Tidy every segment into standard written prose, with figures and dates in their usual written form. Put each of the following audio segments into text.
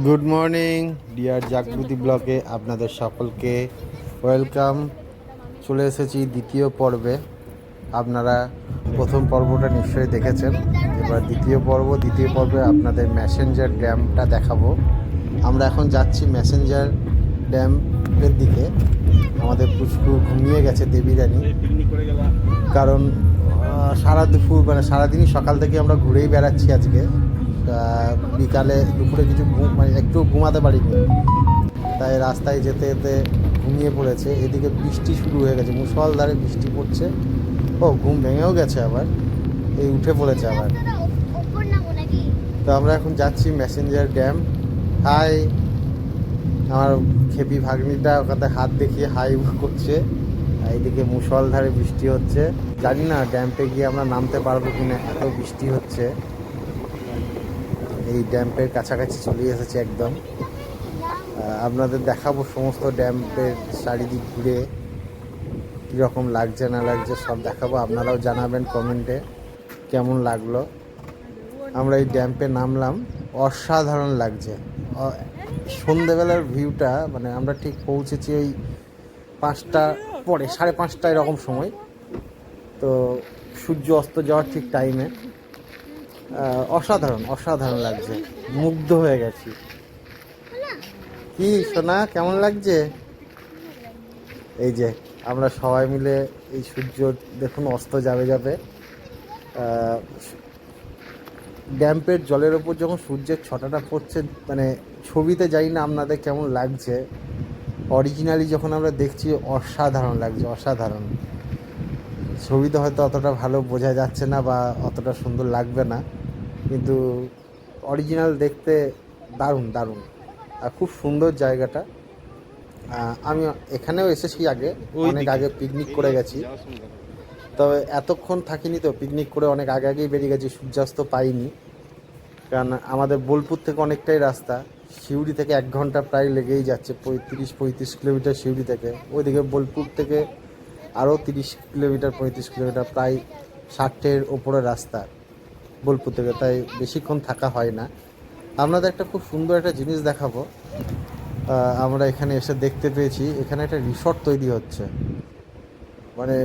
Good morning deer Jagriti ব্লগে আপনাদের সকলকে ওয়েলকাম। চলে এসেছি দ্বিতীয় পর্বে। আপনারা প্রথম পর্বটা নিশ্চয়ই দেখেছেন, এবার দ্বিতীয় পর্বে আপনাদের ম্যাসেঞ্জার ড্যামটা দেখাবো। আমরা এখন যাচ্ছি ম্যাসেঞ্জার ড্যামের দিকে। আমাদের পুচকু ঘুমিয়ে গেছে দেবীরানী, কারণ সারা দুপুর মানে সারাদিনই সকাল থেকে আমরা ঘুরেই বেড়াচ্ছি আজকে। বিকালে দুপুরে কিছু মানে একটু ঘুমাতে পারিনি, তাই রাস্তায় যেতে যেতে ঘুমিয়ে পড়েছে। এদিকে বৃষ্টি শুরু হয়ে গেছে, মুষলধারে বৃষ্টি পড়ছে। ও ঘুম ভেঙেও গেছে, আবার এই উঠে পড়েছে আবার। তো আমরা এখন যাচ্ছি ম্যাসেঞ্জার ড্যাম। হাই, আমার খেপি ভাগ্নিটা ওখানে হাত দেখিয়ে হাই করছে। এইদিকে মুষলধারে বৃষ্টি হচ্ছে। জানি না ড্যাম্পে গিয়ে আমরা নামতে পারবো কিনা, এত বৃষ্টি হচ্ছে। এই ড্যাম্পের কাছাকাছি চলে এসেছে একদম। আপনাদের দেখাবো সমস্ত ড্যাম্পের চারিদিক ঘুরে কীরকম লাগছে না লাগছে সব দেখাবো। আপনারাও জানাবেন কমেন্টে কেমন লাগলো। আমরা এই ড্যাম্পে নামলাম, অসাধারণ লাগছে। সন্ধেবেলার ভিউটা, মানে আমরা ঠিক পৌঁছেছি ওই 5টা পরে, 5:30 এরকম সময়। তো সূর্য অস্ত যাওয়ার ঠিক টাইমে অসাধারণ অসাধারণ লাগছে, মুগ্ধ হয়ে গেছি। কি সোনা, কেমন লাগছে? এই যে আমরা সবাই মিলে এই সূর্য দেখুন অস্ত যাবে যাবে। ড্যাম্পের জলের ওপর যখন সূর্যের ছটাটা পড়ছে, মানে ছবিতে জানি না আপনাদের কেমন লাগছে, অরিজিনালি যখন আমরা দেখছি অসাধারণ লাগছে, অসাধারণ। ছবিতে হয়তো অতটা ভালো বোঝা যাচ্ছে না বা অতটা সুন্দর লাগবে না, কিন্তু অরিজিনাল দেখতে দারুণ দারুণ। আর খুব সুন্দর জায়গাটা। আমি এখানেও এসেছি আগে, অনেক আগে পিকনিক করে গেছি, তবে এতক্ষণ থাকিনি। তো পিকনিক করে অনেক আগে আগেই বেরিয়ে গেছি, সূর্যাস্ত পাইনি। কারণ আমাদের বোলপুর থেকে অনেকটাই রাস্তা, সিউড়ি থেকে 1 ঘন্টা প্রায় লেগেই যাচ্ছে, 35 কিলোমিটার সিউড়ি থেকে। ওইদিকে বোলপুর থেকে আরও 30 কিলোমিটার, 35 কিলোমিটার, প্রায় 60-এর ওপরে রাস্তা বোলপুর থেকে, তাই বেশিক্ষণ থাকা হয় না। আপনাদের একটা খুব সুন্দর একটা জিনিস দেখাবো। আমরা এখানে এসে দেখতে পেয়েছি, এখানে একটা রিসর্ট তৈরি হচ্ছে, মানে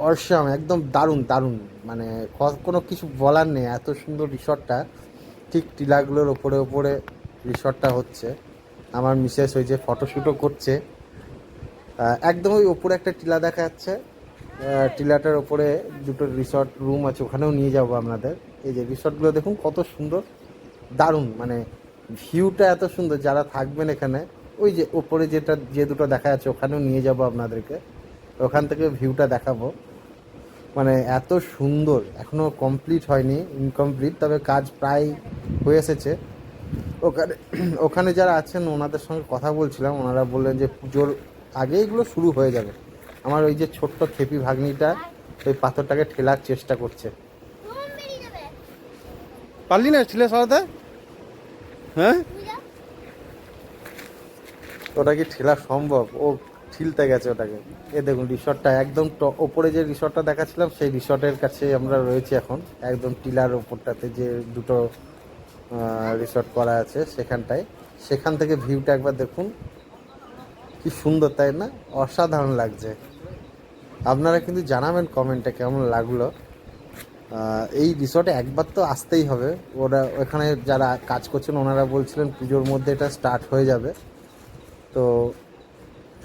অসাম, একদম দারুণ দারুণ। মানে কোনো কিছু বলার নেই, এত সুন্দর রিসর্টটা। ঠিক টিলাগুলোর ওপরে ওপরে রিসর্টটা হচ্ছে। আমার মিসেস ওই যে ফটোশ্যুটও করছে। একদম ওই ওপরে একটা টিলা দেখা যাচ্ছে, টিলাটার ওপরে দুটো রিসর্ট রুম আছে, ওখানেও নিয়ে যাবো আপনাদের। এই যে রিসর্টগুলো দেখুন কত সুন্দর, দারুণ। মানে ভিউটা এত সুন্দর, যারা থাকবেন এখানে ওই যে ওপরে যে দুটো দেখা যাচ্ছে ওখানেও নিয়ে যাব আপনাদেরকে, ওখান থেকে ভিউটা দেখাবো। মানে এত সুন্দর, এখনও কমপ্লিট হয়নি, ইনকমপ্লিট, তবে কাজ প্রায় হয়ে এসেছে। ওখানে ওখানে যারা আছেন ওনাদের সঙ্গে কথা বলছিলাম, ওনারা বললেন যে পুজোর আগে এগুলো শুরু হয়ে যাবে। আমার ওই যে ছোট্ট খেপি ভাগ্নিটা ওই পাথরটাকে ঠেলার চেষ্টা করছে। পারলি না ছিলে সরাতে? হ্যাঁ, ওটা কি ঠেলা সম্ভব? ও ঠেলতে গেছে ওটাকে। এ দেখুন রিসর্টটা একদম ওপরে যে রিসর্টটা দেখাচ্ছিলাম সেই রিসর্টের কাছে আমরা রয়েছি এখন, একদম টিলার ওপরটাতে যে দুটো রিসর্ট করা আছে সেখানটায়। সেখান থেকে ভিউটা একবার দেখুন, কি সুন্দর তাই না? অসাধারণ লাগছে। আপনারা কিন্তু জানাবেন কমেন্টে কেমন লাগলো। এই রিসর্টে একবার তো আসতেই হবে। ওরা ওখানে যারা কাজ করছেন ওনারা বলছিলেন পুজোর মধ্যে এটা স্টার্ট হয়ে যাবে। তো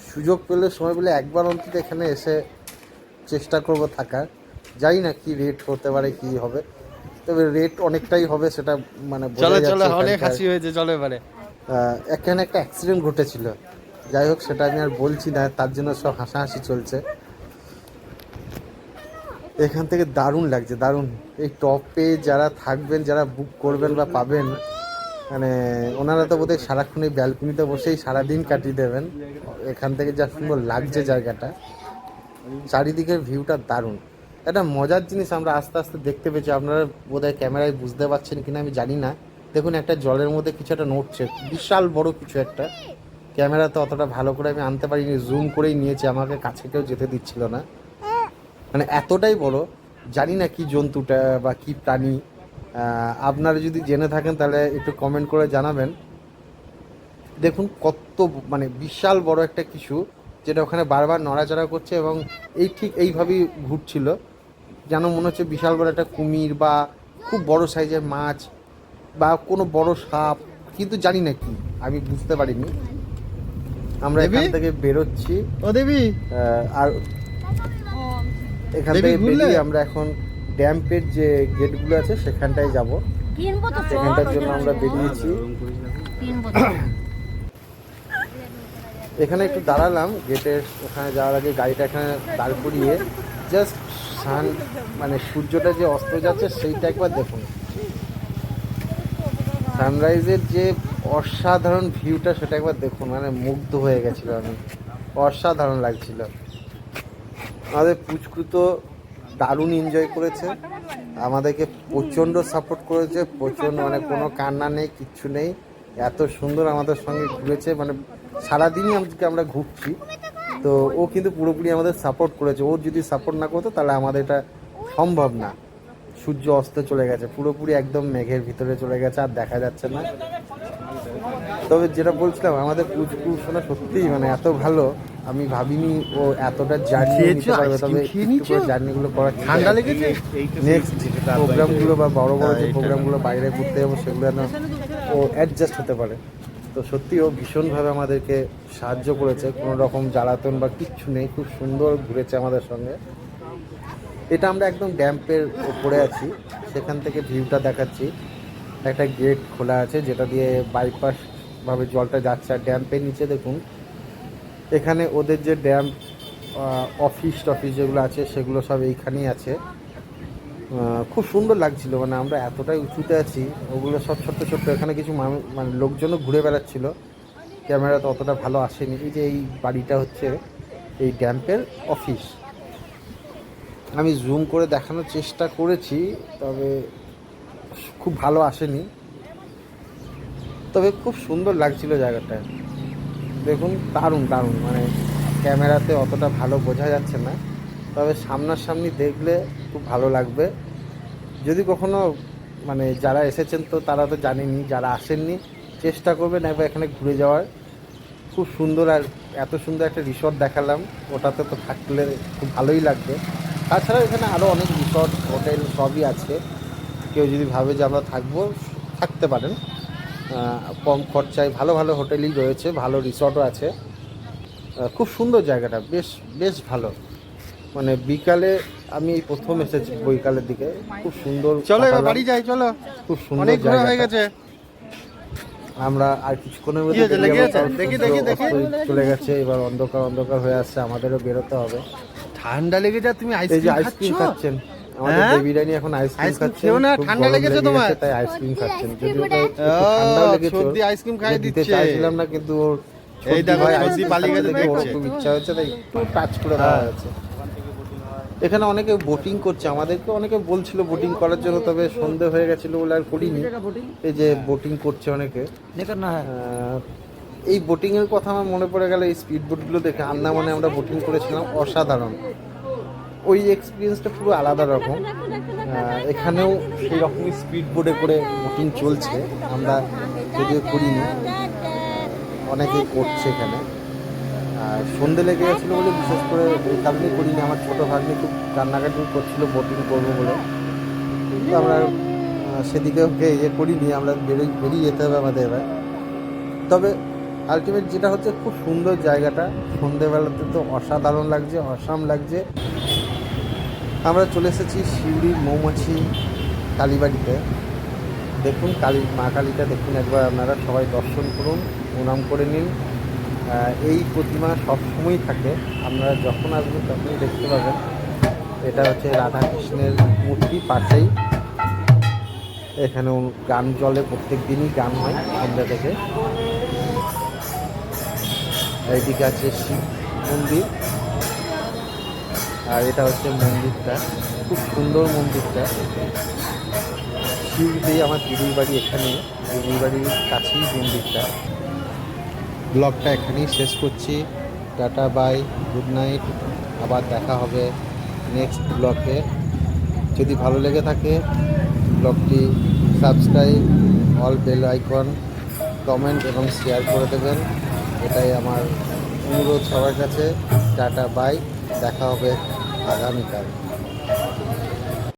সুযোগ পেলে, সময় পেলে একবার অন্তত এখানে এসে চেষ্টা করব থাকার। জানি না কি রেট হতে পারে, কি হবে, তবে রেট অনেকটাই হবে সেটা মানে বোঝা যাচ্ছে। অনেক হাসি হয়েছে, চলে এবারে। এখানে একটা অ্যাক্সিডেন্ট ঘটেছিল, যাই হোক সেটা আমি আর বলছি না, তার জন্য সব হাসাহাসি চলছে। এখান থেকে দারুণ লাগছে, দারুণ। এই টপে যারা থাকবেন, যারা বুক করবেন বা পাবেন, মানে ওনারা তো বোধহয় সারাক্ষণ এই ব্যালকনিতে বসেই সারাদিন কাটিয়ে দেবেন। এখান থেকে যা সুন্দর লাগছে জায়গাটা, চারিদিকের ভিউটা দারুণ। একটা মজার জিনিস আমরা আস্তে আস্তে দেখতে পেয়েছি, আপনারা বোধহয় ক্যামেরায় বুঝতে পারছেন কিনা আমি জানি না। দেখুন একটা জলের মধ্যে কিছু একটা নড়ছে, বিশাল বড় কিছু একটা। ক্যামেরাতে অতটা ভালো করে আমি আনতে পারিনি, জুম করেই নিয়েছি, আমাকে কাছে কেউ যেতে দিচ্ছিল না, মানে এতটাই বড়। জানি না কি জন্তুটা বা কি প্রাণী। আপনারা যদি জেনে থাকেন তাহলে একটু কমেন্ট করে জানাবেন। দেখুন কত মানে বিশাল বড় একটা কিছু, যেটা ওখানে বারবার নড়াচড়া করছে এবং এই ঠিক এইভাবেই ঘুরছিল, যেন মনে হচ্ছে বিশাল বড় একটা কুমির বা খুব বড় সাইজের মাছ বা কোনো বড় সাপ, কিন্তু জানি না কি, আমি বুঝতে পারিনি। আমরা এখান থেকে বেরোচ্ছি ও দেবী, আর এখান থেকে বেরিয়ে আমরা এখন ড্যাম্পের যে গেটগুলো আছে সেখানটায় যাব। সেখানটার জন্য আমরা বেরিয়েছি। এখানে একটু দাঁড়ালাম গেটের ওখানে যাওয়ার আগে, গাড়িটা এখানে দাঁড় করিয়ে জাস্ট সান মানে সূর্যটা যে অস্ত যাচ্ছে সেইটা একবার দেখুন। সানরাইজের যে অসাধারণ ভিউটা সেটা একবার দেখুন, মানে মুগ্ধ হয়ে গেছিল আমি, অসাধারণ লাগছিল। আমাদের পুচকু তো দারুণ এনজয় করেছে, আমাদেরকে প্রচণ্ড সাপোর্ট করেছে, প্রচণ্ড, মানে কোনো কান্না নেই, কিচ্ছু নেই, এত সুন্দর আমাদের সঙ্গে ঘুরেছে, মানে সারাদিনই আজকে আমরা ঘুরছি। তো ও কিন্তু পুরোপুরি আমাদের সাপোর্ট করেছে, ও যদি সাপোর্ট না করতো তাহলে আমাদের এটা সম্ভব না। সূর্য অস্ত চলে গেছে, পুরোপুরি একদম মেঘের ভিতরে চলে গেছে, আর দেখা যাচ্ছে না। তবে যেটা বলছিলাম, আমাদের পুচকু শোনা সত্যিই মানে এত ভালো, আমি ভাবিনি ও এতটা জার্নি নিতে পারবে। তবে জার্নিগুলো করার ঠান্ডা লেগেছে, নেক্সট প্রোগ্রামগুলো বা বড় বড় যে প্রোগ্রামগুলো বাইরে ঘুরতে যাবো সেগুলো যেন ও অ্যাডজাস্ট হতে পারে। তো সত্যি ও ভীষণভাবে আমাদেরকে সাহায্য করেছে, কোনো রকম জ্বালাতন বা কিচ্ছু নেই, খুব সুন্দর ঘুরেছে আমাদের সঙ্গে। এটা আমরা একদম ড্যাম্পের ওপরে আছি, সেখান থেকে ভিউটা দেখাচ্ছি। একটা গেট খোলা আছে যেটা দিয়ে বাইপাস ভাবে জলটা যাচ্ছে, আর ড্যাম্পের নিচে দেখুন এখানে ওদের যে ড্যাম্প অফিস টফিস যেগুলো আছে সেগুলো সব এইখানেই আছে। খুব সুন্দর লাগছিল, মানে আমরা এতটাই উঁচুতে আছি, ওগুলো সব ছোট্ট ছোট্ট, এখানে কিছু মানে লোকজনও ঘুরে বেড়াচ্ছিল, ক্যামেরা তো অতটা ভালো আসেনি। এই যে এই বাড়িটা হচ্ছে এই ড্যাম্পের অফিস, আমি জুম করে দেখানোর চেষ্টা করেছি, তবে খুব ভালো আসেনি, তবে খুব সুন্দর লাগছিল জায়গাটা। দেখুন দারুণ দারুণ, মানে ক্যামেরাতে অতটা ভালো বোঝা যাচ্ছে না, তবে সামনাসামনি দেখলে খুব ভালো লাগবে। যদি কখনো মানে যারা এসেছেন তো তারা তো জানেনই, যারা আসেননি চেষ্টা করবেন একবার এখানে ঘুরে যাওয়ার, খুব সুন্দর। আর এত সুন্দর একটা রিসর্ট দেখালাম, ওটাতে তো থাকলে খুব ভালোই লাগবে। তাছাড়া এখানে আরও অনেক রিসর্ট হোটেল সবই আছে, কেউ যদি ভাবে যে আমরা থাকবো থাকতে পারেন, কম খরচায় ভালো ভালো হোটেলই রয়েছে, ভালো রিসর্টও আছে। খুব সুন্দর জায়গাটা, বেশ বেশ ভালো। মানে বিকালে আমি এই প্রথম এসেছি বৈকালের দিকে, খুব সুন্দর। চলো এবার বাড়ি যাই, চলো, খুব সুন্দর অনেক ঘোরা হয়ে জায়গা। গেছে। আমরা আর কিছুক্ষণের মধ্যে চলে গেছে, এবার অন্ধকার অন্ধকার হয়ে আসছে, আমাদেরও বেরোতে হবে। ঠান্ডা লেগে যা, তুমি এই যে আইসক্রিম খাচ্ছেন আমাদের দেবী রানী, এখন আইসক্রিম খাচ্ছেন, ঠান্ডা লেগেছে তোমার, তাই আইসক্রিম খাচ্ছেন। যদিও ঠান্ডা লেগেছে, আইসক্রিম খাইয়ে দিতে দিচ্ছে, চাইছিলাম না, কিন্তু ওর এই দেখো সর্দি পালিয়ে গেছে, ওর খুব ইচ্ছা হচ্ছে তাই একটু টাচ করে দেওয়া হয়েছে। এখানে অনেকে বোটিং করছে, আমাদেরকে অনেকে বলছিল বোটিং করার জন্য, তবে সন্ধে হয়ে গেছিল বলে আর করিনি। এই যে বোটিং করছে অনেকে, এই বোটিংয়ের কথা আমার মনে পড়ে গেল এই স্পিড বোটগুলো দেখে। আন্দামানে আমরা বোটিং করেছিলাম, অসাধারণ, ওই এক্সপিরিয়েন্সটা পুরো আলাদা রকম। এখানেও সেই রকমই স্পিড বোটে করে বোটিং চলছে, আমরা যদিও করিনি, অনেকেই করছে এখানে। আর সন্ধে লেগে গেছিলো বলে বিশেষ করে এই কারণেই করিনি, আমার ছোটো ভাগ্নি খুব কান্নাকাটি করছিল বোটিং করবো বলে, তো আমরা সেদিকে ওকে করিনি, আমরা বেরিয়ে যেতে হবে আমাদের এবার। তবে আলটিমেট যেটা হচ্ছে খুব সুন্দর জায়গাটা, সন্ধেবেলাতে তো অসাধারণ লাগছে, অসাম লাগছে। আমরা চলে এসেছি শিউরির মৌমাছি কালীবাড়িতে। দেখুন মা কালীটা দেখুন একবার, আপনারা সবাই দর্শন করুন, প্রণাম করে নিন। এই প্রতিমা সবসময়ই থাকে, আপনারা যখন আসবেন তখনই দেখতে পাবেন। এটা হচ্ছে রাধাকৃষ্ণের মূর্তি, পাশেই এখানে গান চলে, প্রত্যেক দিনই গান হয় সন্ধ্যা থেকে। এইদিকে আছে শিব মন্দির, আর এটা হচ্ছে মন্দিরটা, খুব সুন্দর মন্দিরটা। শিউরিতেই আমার দিদির বাড়ি, এখানে দিদির বাড়ির কাছেই মন্দিরটা। ব্লগটা এখানেই শেষ করছি, টাটা বাই, গুড নাইট, আবার দেখা হবে নেক্সট ব্লগে। যদি ভালো লেগে থাকে ব্লগটি subscribe, all bell icon comment এবং শেয়ার করে দেবেন, এটাই আমার অনুরোধ সবার কাছে। টাটা বাই, দেখা হবে আগামীকাল।